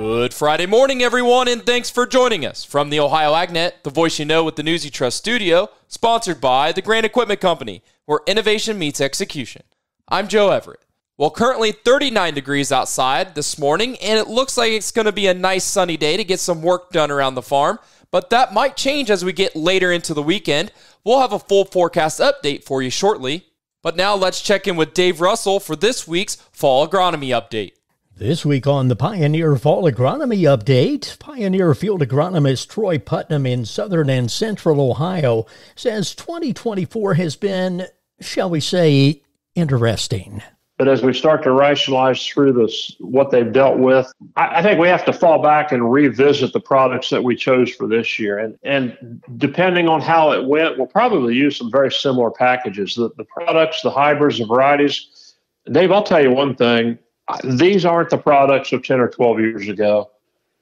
Good Friday morning, everyone, and thanks for joining us from the Ohio AgNet, the voice you know with the News You Trust studio, sponsored by the Grand Equipment Company, where innovation meets execution. I'm Joe Everett. Well, currently 39 degrees outside this morning, and it looks like it's going to be a nice sunny day to get some work done around the farm, but that might change as we get later into the weekend. We'll have a full forecast update for you shortly. But now let's check in with Dave Russell for this week's Fall Agronomy Update. This week on the Pioneer Fall Agronomy Update, Pioneer Field Agronomist Troy Putnam in southern and central Ohio says 2024 has been, shall we say, interesting. But as we start to rationalize through this, what they've dealt with, I think we have to fall back and revisit the products that we chose for this year. And depending on how it went, we'll probably use some very similar packages. The products, the hybrids, the varieties. Dave, I'll tell you one thing. These aren't the products of 10 or 12 years ago.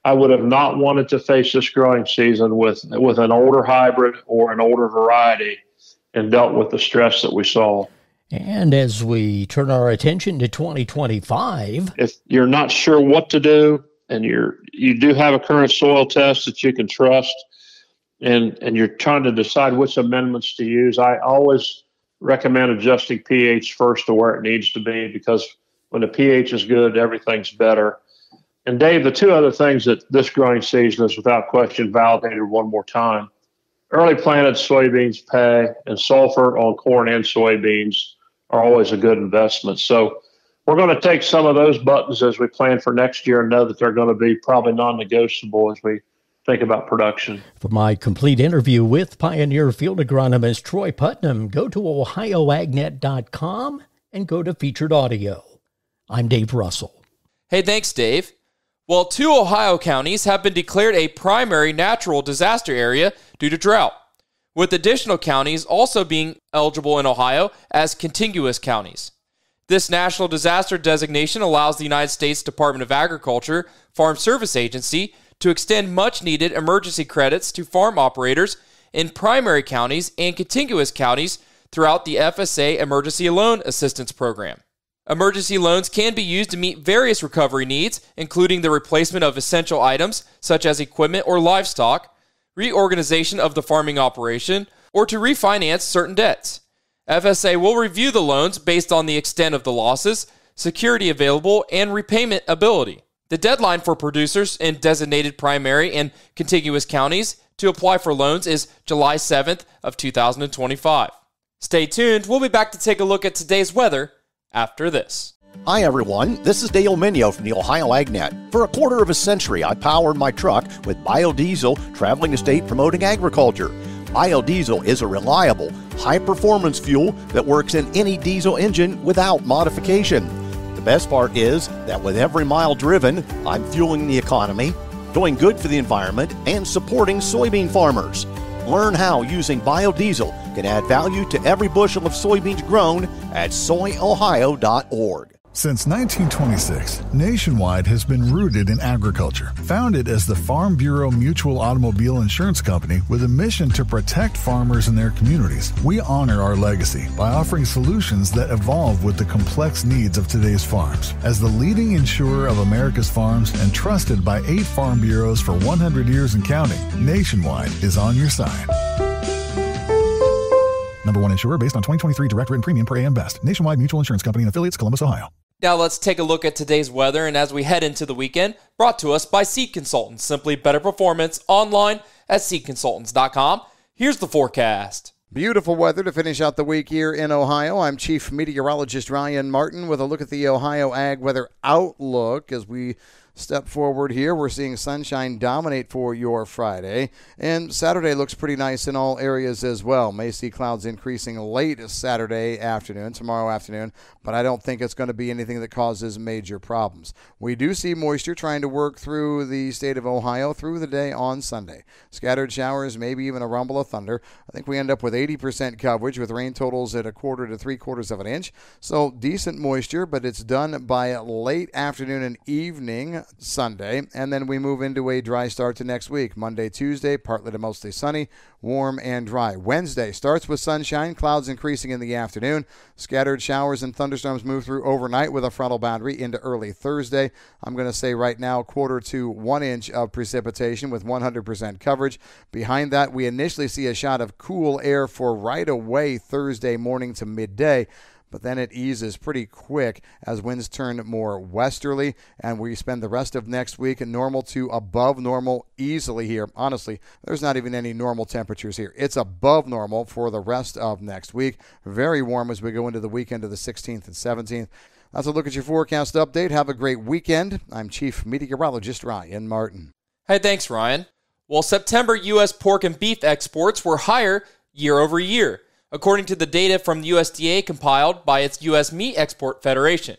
I would have not wanted to face this growing season with an older hybrid or an older variety and dealt with the stress that we saw. And as we turn our attention to 2025, if you're not sure what to do and you do have a current soil test that you can trust and you're trying to decide which amendments to use, I always recommend adjusting pH first to where it needs to be, because when the pH is good, everything's better. And Dave, the two other things that this growing season has without question validated one more time: early planted soybeans pay, and sulfur on corn and soybeans are always a good investment. So we're going to take some of those buttons as we plan for next year and know that they're going to be probably non-negotiable as we think about production. For my complete interview with Pioneer Field Agronomist Troy Putnam, go to ohioagnet.com and go to featured audio. I'm Dave Russell. Hey, thanks, Dave. Well, 2 Ohio counties have been declared a primary natural disaster area due to drought, with additional counties also being eligible in Ohio as contiguous counties. This national disaster designation allows the United States Department of Agriculture Farm Service Agency to extend much-needed emergency credits to farm operators in primary counties and contiguous counties throughout the FSA Emergency Loan Assistance Program. Emergency loans can be used to meet various recovery needs, including the replacement of essential items such as equipment or livestock, reorganization of the farming operation, or to refinance certain debts. FSA will review the loans based on the extent of the losses, security available, and repayment ability. The deadline for producers in designated primary and contiguous counties to apply for loans is July 7th of 2025. Stay tuned. We'll be back to take a look at today's weather after this. Hi everyone, this is Dale Minio from the Ohio AgNet. For a quarter of a century, I powered my truck with biodiesel, traveling the state promoting agriculture. Biodiesel is a reliable, high-performance fuel that works in any diesel engine without modification. The best part is that with every mile driven, I'm fueling the economy, doing good for the environment, and supporting soybean farmers. Learn how using biodiesel can add value to every bushel of soybeans grown at soyohio.org. Since 1926, Nationwide has been rooted in agriculture. Founded as the Farm Bureau Mutual Automobile Insurance Company with a mission to protect farmers and their communities, we honor our legacy by offering solutions that evolve with the complex needs of today's farms. As the leading insurer of America's farms and trusted by 8 farm bureaus for 100 years and counting, Nationwide is on your side. Number 1 insurer based on 2023 direct written premium per AM Best. Nationwide Mutual Insurance Company and affiliates, Columbus, Ohio. Now let's take a look at today's weather, and as we head into the weekend, brought to us by Seed Consultants. Simply better performance online at seedconsultants.com. Here's the forecast. Beautiful weather to finish out the week here in Ohio. I'm Chief Meteorologist Ryan Martin with a look at the Ohio Ag Weather Outlook as we step forward here. We're seeing sunshine dominate for your Friday, and Saturday looks pretty nice in all areas as well. May see clouds increasing late Saturday afternoon, tomorrow afternoon, but I don't think it's going to be anything that causes major problems. We do see moisture trying to work through the state of Ohio through the day on Sunday. Scattered showers, maybe even a rumble of thunder. I think we end up with 80% coverage with rain totals at 1/4 to 3/4 of an inch. So decent moisture, but it's done by late afternoon and evening. Sunday, and then we move into a dry start to next week. Monday, Tuesday, partly to mostly sunny, warm and dry. Wednesday starts with sunshine, clouds increasing in the afternoon. Scattered showers and thunderstorms move through overnight with a frontal boundary into early Thursday. I'm going to say right now 1/4 to 1 inch of precipitation with 100% coverage. Behind that, we initially see a shot of cool air for right away Thursday morning to midday. But then it eases pretty quick as winds turn more westerly, and we spend the rest of next week normal to above normal easily here. Honestly, there's not even any normal temperatures here. It's above normal for the rest of next week. Very warm as we go into the weekend of the 16th and 17th. That's a look at your forecast update. Have a great weekend. I'm Chief Meteorologist Ryan Martin. Hey, thanks, Ryan. Well, September U.S. pork and beef exports were higher year over year, according to the data from the USDA compiled by its U.S. Meat Export Federation.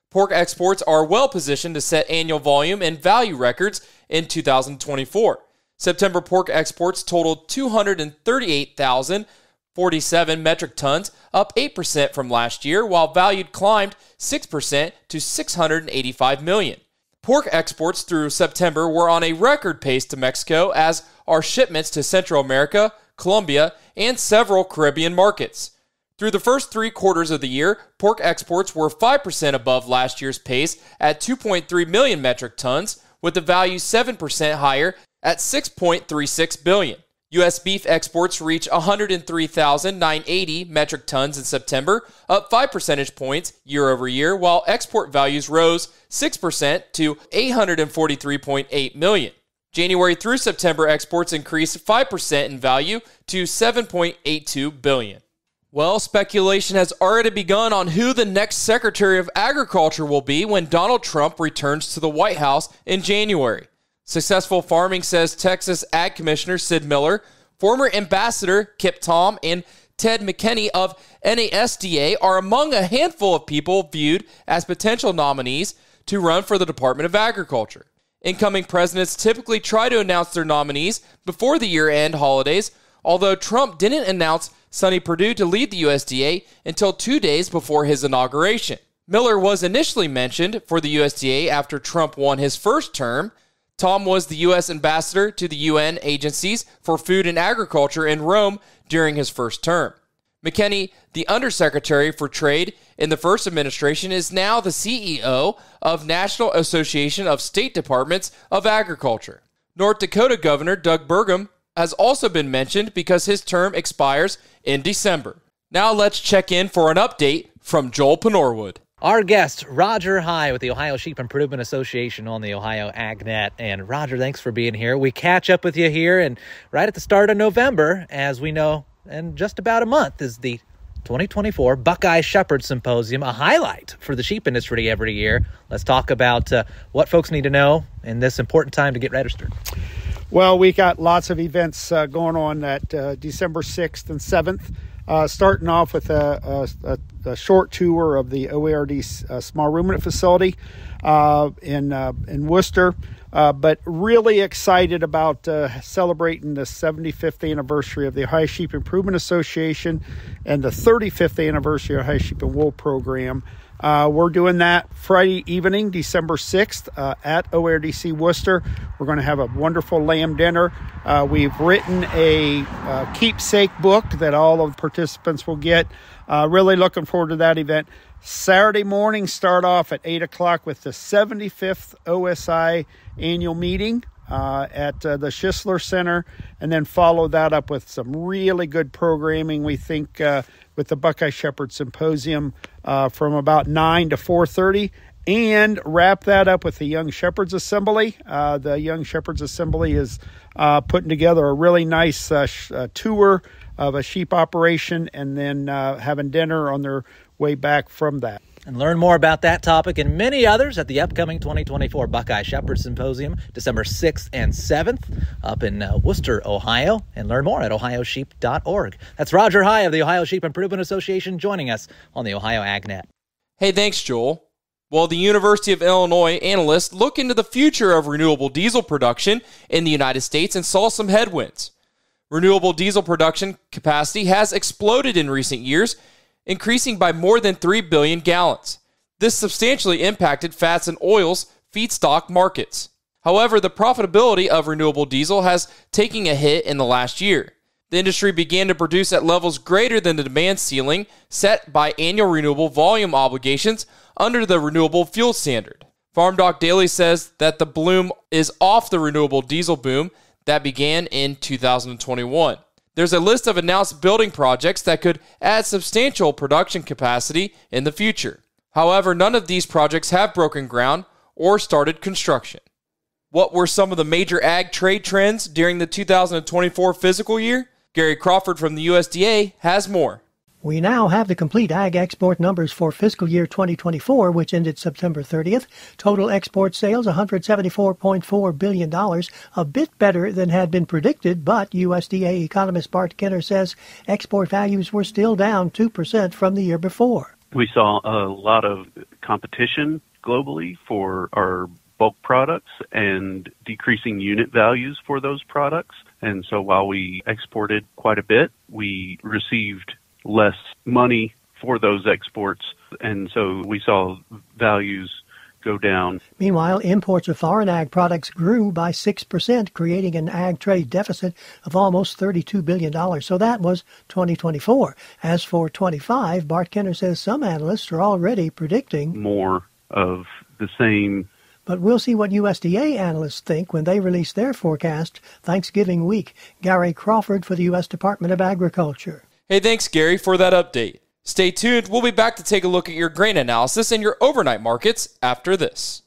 Pork exports are well positioned to set annual volume and value records in 2024. September pork exports totaled 238,047 metric tons, up 8% from last year, while value climbed 6% to $685 million. Pork exports through September were on a record pace to Mexico, as are shipments to Central America, Colombia, and several Caribbean markets. Through the first 3 quarters of the year, pork exports were 5% above last year's pace at 2.3 million metric tons, with the value 7% higher at $6.36 billion. U.S. beef exports reached 103,980 metric tons in September, up 5 percentage points year over year, while export values rose 6% to $843.8 million. January through September exports increased 5% in value to $7.82 billion. Well, speculation has already begun on who the next Secretary of Agriculture will be when Donald Trump returns to the White House in January. Successful Farming says Texas Ag Commissioner Sid Miller, former Ambassador Kip Tom, and Ted McKinney of NASDA are among a handful of people viewed as potential nominees to run for the Department of Agriculture. Incoming presidents typically try to announce their nominees before the year-end holidays, although Trump didn't announce Sonny Perdue to lead the USDA until 2 days before his inauguration. Miller was initially mentioned for the USDA after Trump won his first term. Tom was the U.S. ambassador to the UN agencies for food and agriculture in Rome during his first term. McKinney, the undersecretary for trade in the first administration, is now the CEO of National Association of State Departments of Agriculture. North Dakota Governor Doug Burgum has also been mentioned because his term expires in December. Now let's check in for an update from Joel Penorwood. Our guest, Roger High with the Ohio Sheep Improvement Association on the Ohio AgNet. And Roger, thanks for being here. We catch up with you here, and right at the start of November, as we know, in just about a month, is the 2024 Buckeye Shepherd Symposium, a highlight for the sheep industry every year. Let's talk about what folks need to know in this important time to get registered. Well, we got lots of events going on at December 6th and 7th. Starting off with a short tour of the OARD small ruminant facility in Worcester, but really excited about celebrating the 75th anniversary of the Ohio Sheep Improvement Association and the 35th anniversary of the Ohio Sheep and Wool Program. We're doing that Friday evening, December 6th, at OARDC Worcester. We're going to have a wonderful lamb dinner. We've written a keepsake book that all of the participants will get. Really looking forward to that event. Saturday morning, start off at 8 o'clock with the 75th OSI annual meeting at the Schisler Center, and then follow that up with some really good programming, we think, with the Buckeye Shepherd Symposium from about 9 to 4:30, and wrap that up with the Young Shepherds Assembly. The Young Shepherds Assembly is putting together a really nice tour of a sheep operation, and then having dinner on their way back from that. And learn more about that topic and many others at the upcoming 2024 Buckeye Shepherd Symposium, December 6th and 7th, up in Worcester, Ohio. And learn more at ohiosheep.org. That's Roger High of the Ohio Sheep Improvement Association joining us on the Ohio AgNet. Hey, thanks, Joel. Well, the University of Illinois analysts look into the future of renewable diesel production in the United States and saw some headwinds. Renewable diesel production capacity has exploded in recent years, increasing by more than 3 billion gallons. This substantially impacted fats and oils feedstock markets. However, the profitability of renewable diesel has taken a hit in the last year. The industry began to produce at levels greater than the demand ceiling set by annual renewable volume obligations under the Renewable Fuel Standard. FarmDoc Daily says that the bloom is off the renewable diesel boom that began in 2021. There's a list of announced building projects that could add substantial production capacity in the future. However, none of these projects have broken ground or started construction. What were some of the major ag trade trends during the 2024 fiscal year? Gary Crawford from the USDA has more. We now have the complete ag export numbers for fiscal year 2024, which ended September 30th. Total export sales, $174.4 billion, a bit better than had been predicted, but USDA economist Bart Kenner says export values were still down 2% from the year before. We saw a lot of competition globally for our bulk products and decreasing unit values for those products. And so while we exported quite a bit, we received less money for those exports, and so we saw values go down. Meanwhile, imports of foreign ag products grew by 6%, creating an ag trade deficit of almost $32 billion. So that was 2024. As for 25, Bart Kenner says some analysts are already predicting more of the same. But we'll see what USDA analysts think when they release their forecast Thanksgiving week. Gary Crawford for the U.S. Department of Agriculture. Hey, thanks, Gary, for that update. Stay tuned. We'll be back to take a look at your grain analysis and your overnight markets after this.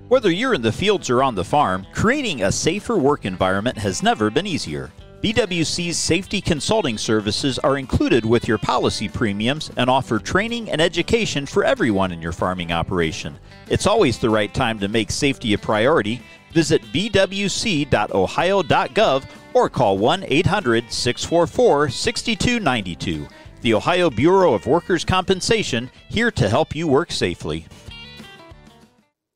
Whether you're in the fields or on the farm, creating a safer work environment has never been easier. BWC's safety consulting services are included with your policy premiums and offer training and education for everyone in your farming operation. It's always the right time to make safety a priority. Visit bwc.ohio.gov or call 1-800-644-6292. The Ohio Bureau of Workers' Compensation, here to help you work safely.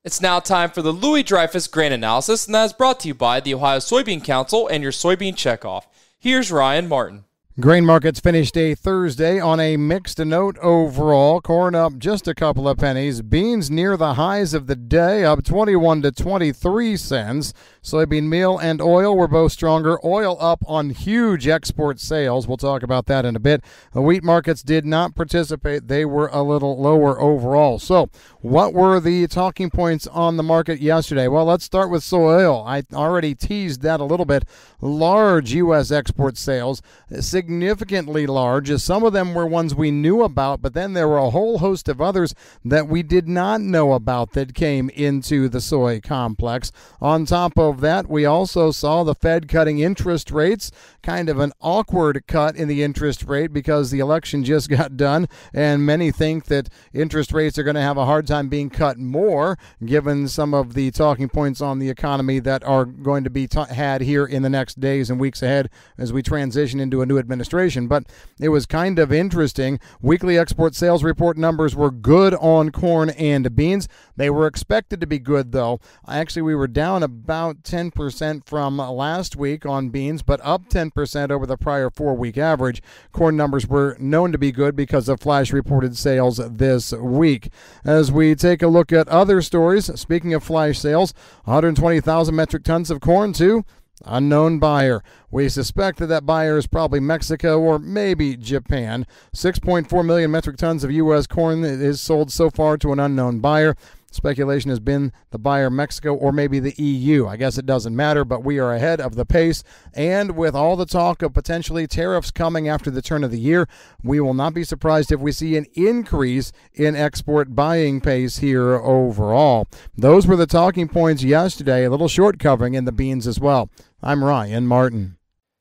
It's now time for the Louis Dreyfus Grain Analysis, and that is brought to you by the Ohio Soybean Council and your Soybean Checkoff. Here's Ryan Martin. Grain markets finished a Thursday on a mixed note overall. Corn up just a couple of pennies. Beans near the highs of the day, up 21 to 23 cents. Soybean meal and oil were both stronger. Oil up on huge export sales. We'll talk about that in a bit. The wheat markets did not participate. They were a little lower overall. So what were the talking points on the market yesterday? Well, let's start with soy oil. I already teased that a little bit. Large U.S. export sales, significantly large. Some of them were ones we knew about, but then there were a whole host of others that we did not know about that came into the soy complex. On top of that, we also saw the Fed cutting interest rates, kind of an awkward cut in the interest rate because the election just got done, and many think that interest rates are going to have a hard time being cut more, given some of the talking points on the economy that are going to be had here in the next days and weeks ahead as we transition into a new administration. But it was kind of interesting. Weekly export sales report numbers were good on corn and beans. They were expected to be good, though. Actually, we were down about 10% from last week on beans, but up 10% over the prior 4-week average. Corn numbers were known to be good because of flash reported sales this week. As we take a look at other stories, speaking of flash sales, 120,000 metric tons of corn to unknown buyer. We suspect that buyer is probably Mexico or maybe Japan. 6.4 million metric tons of U.S. corn is sold so far to an unknown buyer. Speculation has been the buyer Mexico or maybe the EU. I guess it doesn't matter, but we are ahead of the pace. And with all the talk of potentially tariffs coming after the turn of the year, we will not be surprised if we see an increase in export buying pace here overall. Those were the talking points yesterday. A little short covering in the beans as well. I'm Ryan Martin.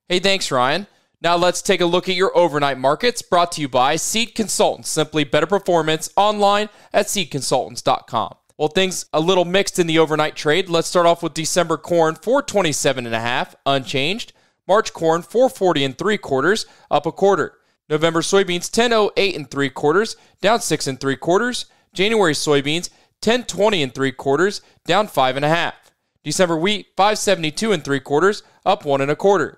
Hey, thanks, Ryan. Now let's take a look at your overnight markets, brought to you by Seed Consultants. Simply better performance online at seedconsultants.com. Well, things a little mixed in the overnight trade. Let's start off with December corn, $427.5, unchanged. March corn, $440 3/4, up a quarter. November soybeans, $10.08 3/4, down 6 3/4. January soybeans, $10.20 3/4, down 5.5. December wheat, $5.72 3/4, up 1 1/4.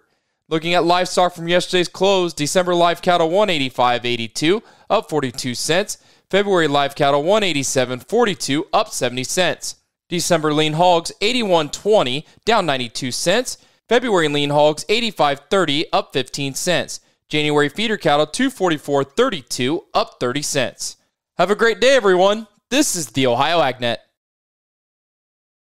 Looking at livestock from yesterday's close, December live cattle $185.82, up 42 cents. February live cattle $187.42, up 70 cents. December lean hogs 81.20, down 92 cents. February lean hogs 85.30, up 15 cents. January feeder cattle 244.32, up 30 cents. Have a great day, everyone. This is the Ohio AgNet.